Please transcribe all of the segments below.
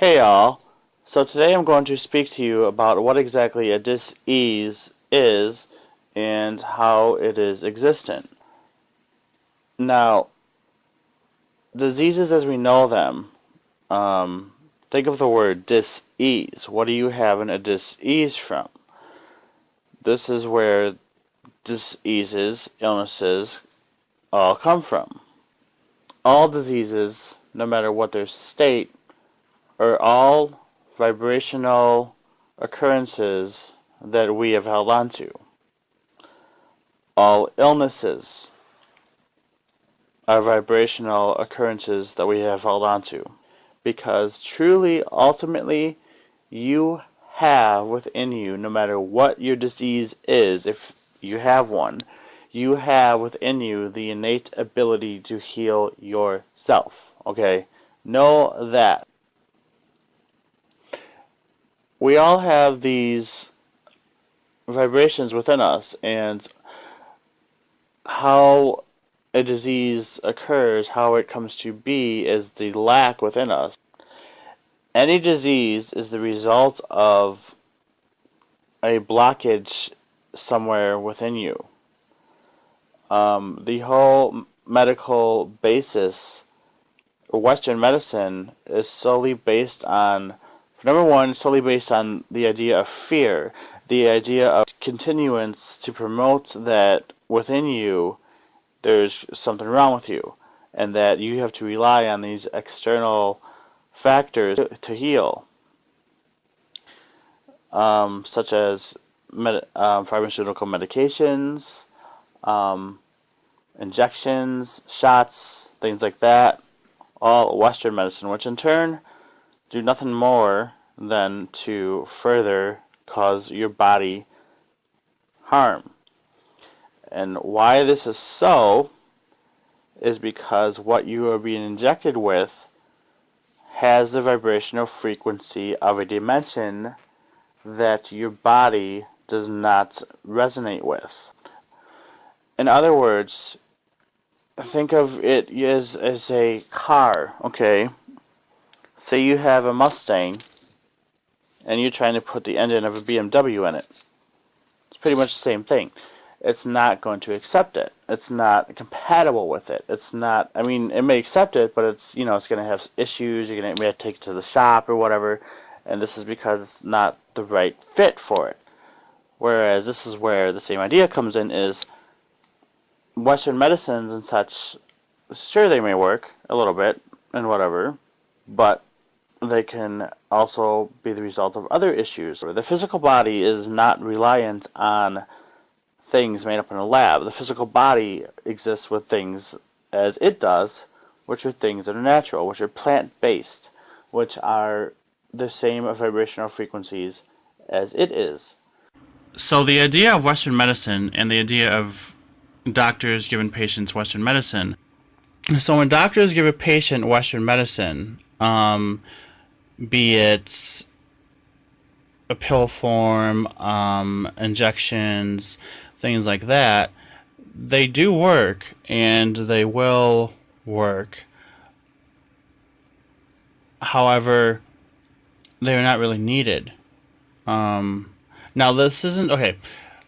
Hey all, so today I'm going to speak to you about what exactly a dis-ease is and how it is existent. Now, diseases as we know them, think of the word dis-ease. What are you having a dis-ease from? This is where diseases, illnesses, all come from. All diseases, no matter what their state, are all vibrational occurrences that we have held on to. All illnesses are vibrational occurrences that we have held on to. Because truly, ultimately, you have within you, no matter what your disease is, if you have one, you have within you the innate ability to heal yourself. Okay? Know that. We all have these vibrations within us, and how a disease occurs, how it comes to be, is the lack within us. Any disease is the result of a blockage somewhere within you. The whole medical basis, Western medicine, is solely based on, number one, solely based on the idea of fear, the idea of continuance to promote that within you there's something wrong with you, and that you have to rely on these external factors to heal, such as pharmaceutical medications, injections, shots, things like that, all Western medicine, which in turn do nothing more than to further cause your body harm. And why this is so is because what you are being injected with has the vibrational frequency of a dimension that your body does not resonate with. In other words, think of it as a car, okay? Say you have a Mustang and you're trying to put the engine of a BMW in it. It's pretty much the same thing. It's not going to accept it. It's not compatible with it. It's not, I mean, it may accept it, but it's, it's going to have issues. You're going to have to take it to the shop or whatever, and this is because it's not the right fit for it. Whereas this is where the same idea comes in, is Western medicines and such, sure, they may work a little bit and whatever, but they can also be the result of other issues. The physical body is not reliant on things made up in a lab. The physical body exists with things as it does, which are things that are natural, which are plant-based, which are the same vibrational frequencies as it is. So the idea of Western medicine and the idea of doctors giving patients Western medicine. So when doctors give a patient Western medicine, be it a pill form, injections, things like that, they do work, and they will work. However, they're not really needed. Now, this isn't, okay,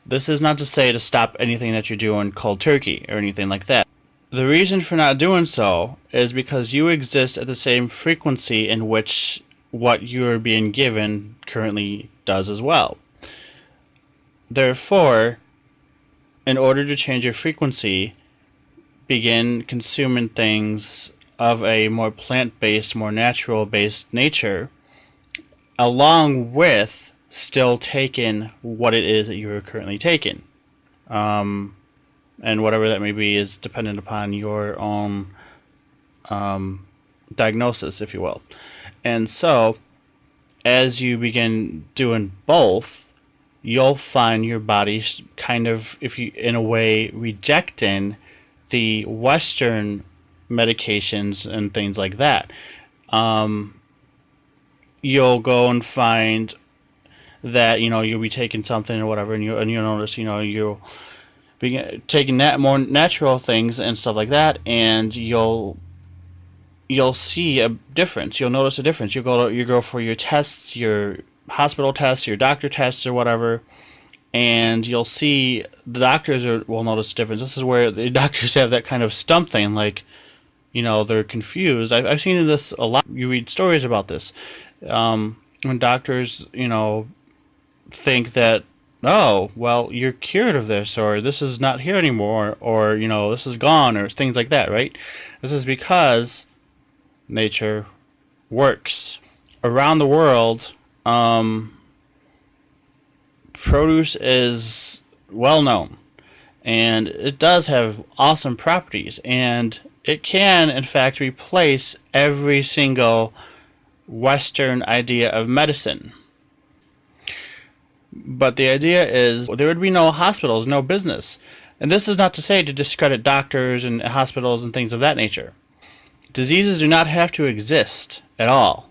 this is not to say to stop anything that you're doing cold turkey or anything like that. The reason for not doing so is because you exist at the same frequency in which what you're being given currently does as well. Therefore, in order to change your frequency, begin consuming things of a more plant-based, more natural-based nature, along with still taking what it is that you are currently taking. And whatever that may be is dependent upon your own diagnosis, if you will. And so, as you begin doing both, you'll find your body kind of, if you, in a way, rejecting the Western medications and things like that. You'll go and find that, you'll be taking something or whatever, and you'll notice, you'll be taking that more natural things and stuff like that, and you'll you'll see a difference. You'll notice a difference. You go for your tests, your hospital tests, your doctor tests, or whatever, and you'll see the doctors will notice a difference. This is where the doctors have that kind of stump thing, like, they're confused. I've seen this a lot. You read stories about this. When doctors, think that, oh, well, you're cured of this, or this is not here anymore, or, this is gone, or things like that, right? This is because nature works. Around the world, produce is well known, and it does have awesome properties, and it can, in fact, replace every single Western idea of medicine. But the idea is there would be no hospitals, no business. And this is not to say to discredit doctors and hospitals and things of that nature. Diseases do not have to exist at all.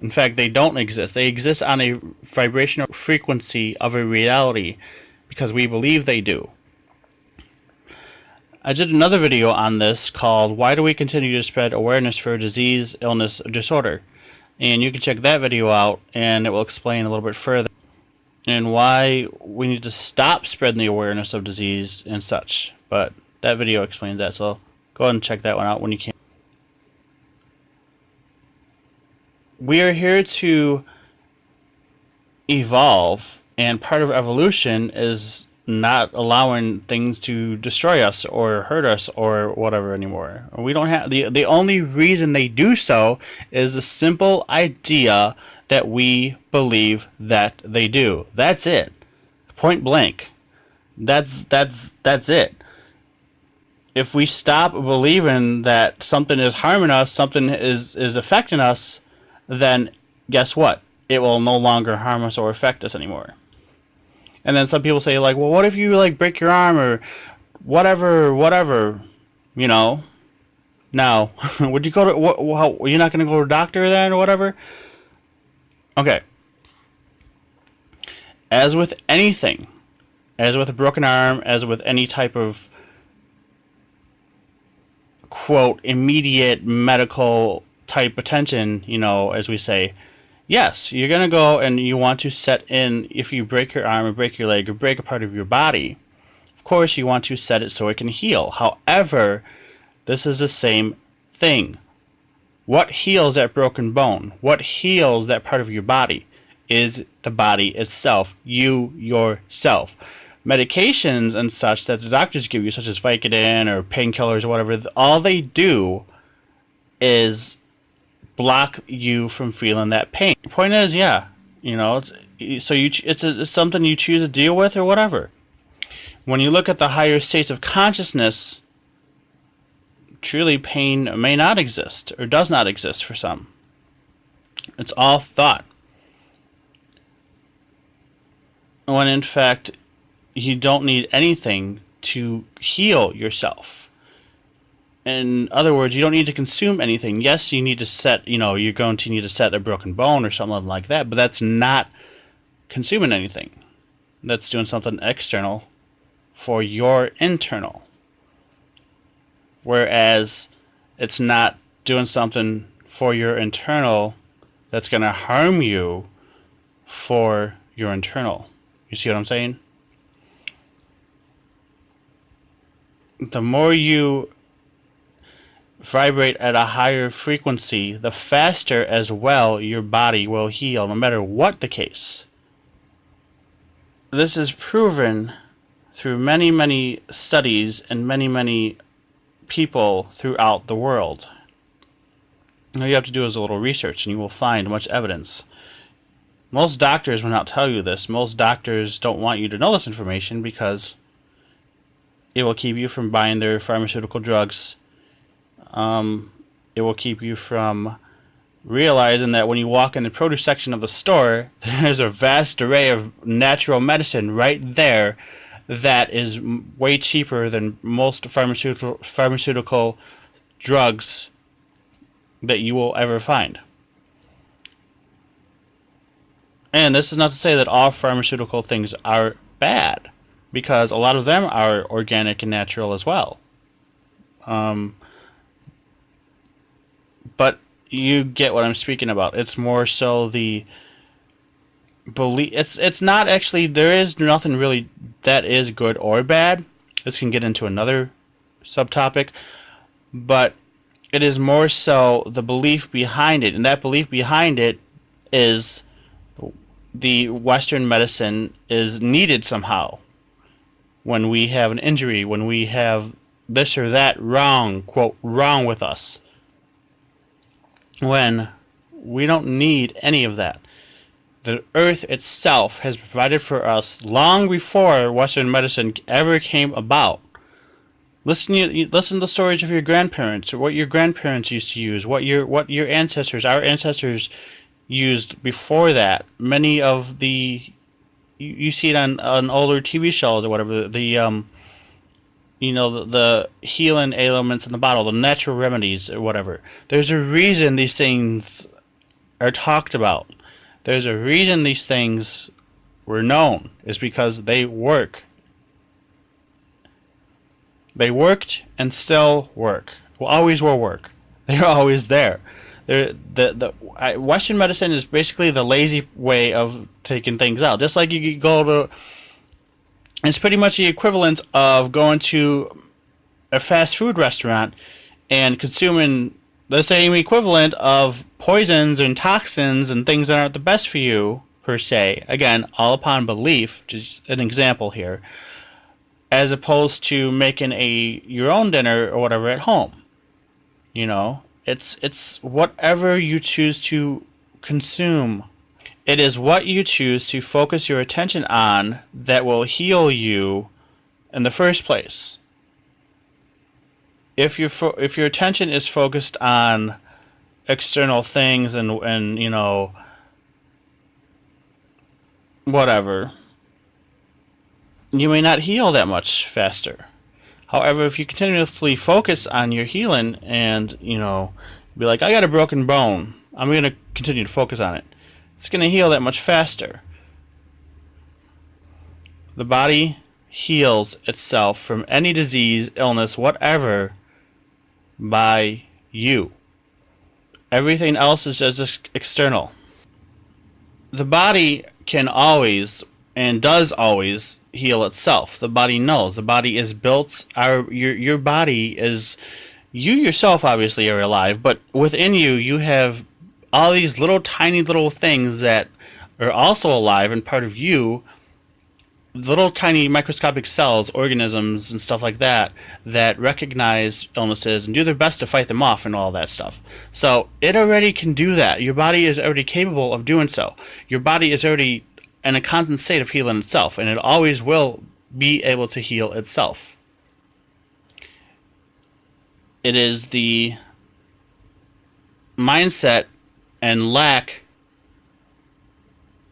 In fact, they don't exist. They exist on a vibrational frequency of a reality because we believe they do. I did another video on this called Why Do We Continue to Spread Awareness for Disease, Illness, or Disorder? And you can check that video out and it will explain a little bit further and why we need to stop spreading the awareness of disease and such. But that video explains that, so go ahead and check that one out when you can. We are here to evolve, and part of evolution is not allowing things to destroy us or hurt us or whatever anymore. We don't have the only reason they do so is the simple idea that we believe that they do. That's it. Point blank. That's it. If we stop believing that something is harming us, something is affecting us, then guess what? It will no longer harm us or affect us anymore. And then some people say, like, well, what if you, like, break your arm or whatever, Now, would you go to, you're not going to go to a doctor then or whatever? Okay. As with anything, as with a broken arm, as with any type of, quote, immediate medical type attention, as we say, yes, you're going to go and you want to set in, if you break your arm or break your leg or break a part of your body, of course you want to set it so it can heal. However, this is the same thing. What heals that broken bone? What heals that part of your body is the body itself, you yourself. Medications and such that the doctors give you, such as Vicodin or painkillers or whatever, all they do is block you from feeling that pain. The point is, it's something you choose to deal with or whatever. When you look at the higher states of consciousness, truly pain may not exist or does not exist for some. It's all thought. When in fact, you don't need anything to heal yourself. In other words, you don't need to consume anything. Yes, you need to set, you're going to need to set a broken bone or something like that, but that's not consuming anything. That's doing something external for your internal. Whereas it's not doing something for your internal that's going to harm you for your internal. You see what I'm saying? The more you vibrate at a higher frequency, the faster as well your body will heal, no matter what the case. This is proven through many, many studies and many, many people throughout the world. All you have to do is a little research and you will find much evidence. Most doctors will not tell you this. Most doctors don't want you to know this information because it will keep you from buying their pharmaceutical drugs. It will keep you from realizing that when you walk in the produce section of the store, there's a vast array of natural medicine right there that is way cheaper than most pharmaceutical drugs that you will ever find. And this is not to say that all pharmaceutical things are bad, because a lot of them are organic and natural as well. But you get what I'm speaking about. It's more so the belief. It's not actually, there is nothing really that is good or bad. This can get into another subtopic, but it is more so the belief behind it, and that belief behind it is the Western medicine is needed somehow. When we have an injury, when we have this or that wrong, quote, wrong with us, when we don't need any of that. The earth itself has provided for us long before Western medicine ever came about. Listen to the stories of your grandparents, or what your grandparents used to use, what your ancestors, our ancestors, used before that. Many of the you see it on older TV shows or whatever. The healing ailments in the bottle, the natural remedies or whatever. There's a reason these things are talked about. There's a reason these things were known. Is because they work. They worked and still work. Always will work. They're always there. Western medicine is basically the lazy way of taking things out. Just like you go to, it's pretty much the equivalent of going to a fast food restaurant and consuming the same equivalent of poisons and toxins and things that aren't the best for you, per se. Again, all upon belief, just an example here. As opposed to making your own dinner or whatever at home. It's whatever you choose to consume. It is what you choose to focus your attention on that will heal you in the first place. If your attention is focused on external things and whatever, you may not heal that much faster. However, if you continuously focus on your healing and, be like, I got a broken bone, I'm going to continue to focus on it, it's going to heal that much faster. The body heals itself from any disease, illness, whatever, by you. Everything else is just external. The body can always and does always heal itself. The body knows. The body is built. Your body is, you yourself obviously are alive, but within you have all these little tiny little things that are also alive and part of you. Little tiny microscopic cells, organisms, and stuff like that recognize illnesses and do their best to fight them off and all that stuff. So it already can do that. Your body is already capable of doing so. Your body is already in a constant state of healing itself, and it always will be able to heal itself. It is the mindset and lack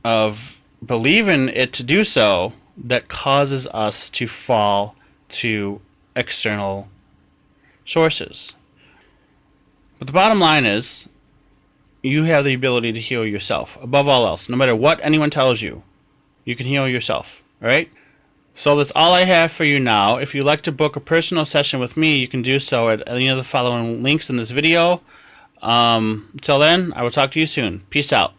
of believing it to do so that causes us to fall to external sources. But the bottom line is, you have the ability to heal yourself. Above all else, no matter what anyone tells you, you can heal yourself. Alright? So that's all I have for you now. If you'd like to book a personal session with me, you can do so at any of the following links in this video. Until then, I will talk to you soon. Peace out.